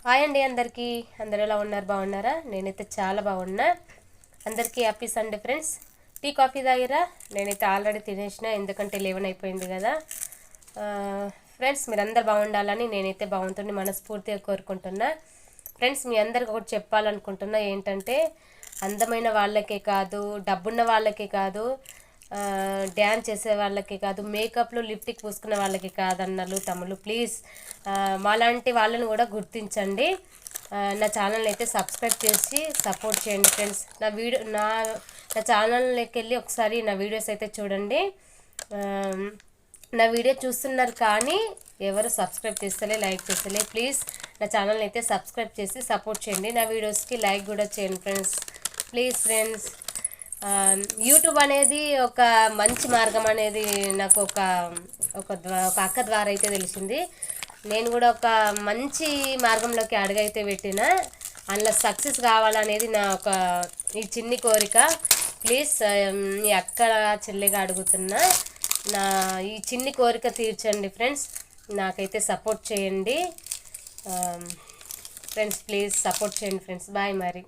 Hi అండి అందరికీ. అందరు ఎలా ఉన్నారు? బాగున్నారా? నేనైతే చాలా బాగున్నా. అందరికీ happy Sunday friends. Tea coffee తాగిరా? నేనైతే ఆల్రెడీ తినేసిన, ఎందుకంటే 11 అయిపోయింది కదా. ఫ్రెండ్స్, మీరందరు బాగుండాలని నేనైతే బాగుంటుంది మనస్ఫూర్తిగా కోరుకుంటున్నా. ఫ్రెండ్స్, మీ అందరికి ఒకటి చెప్పాలనుకుంటున్నా, ఏంటంటే అందమైన వాళ్ళకే కాదు, డబ్బున్న వాళ్ళకే కాదు, డ్యాన్స్ చేసే వాళ్ళకి కాదు, మేకప్లో లిప్టిక్ పూసుకున్న వాళ్ళకి కాదన్నలు తమ్ముళ్ళు, ప్లీజ్ మాలాంటి వాళ్ళని కూడా గుర్తించండి. నా ఛానల్ని అయితే సబ్స్క్రైబ్ చేసి సపోర్ట్ చేయండి ఫ్రెండ్స్. నా ఛానల్లోకి వెళ్ళి ఒకసారి నా వీడియోస్ అయితే చూడండి. నా వీడియో చూస్తున్నారు కానీ ఎవరు సబ్స్క్రైబ్ చేస్తలే, లైక్ చేస్తలే. ప్లీజ్ నా ఛానల్ని అయితే సబ్స్క్రైబ్ చేసి సపోర్ట్ చేయండి. నా వీడియోస్కి లైక్ కూడా చేయండి ఫ్రెండ్స్, ప్లీజ్ ఫ్రెండ్స్. యూట్యూబ్ అనేది ఒక మంచి మార్గం అనేది నాకు ఒక అక్క ద్వారా అయితే తెలిసింది. నేను కూడా ఒక మంచి మార్గంలోకి అడుగైతే పెట్టిన, అందులో సక్సెస్ కావాలనేది నా ఒక ఈ చిన్ని కోరిక. ప్లీజ్ ఈ అక్క చెల్లిగా అడుగుతున్నా, నా ఈ చిన్ని కోరిక తీర్చండి ఫ్రెండ్స్. నాకైతే సపోర్ట్ చేయండి ఫ్రెండ్స్, ప్లీజ్ సపోర్ట్ చేయండి ఫ్రెండ్స్. బాయ్ మరి.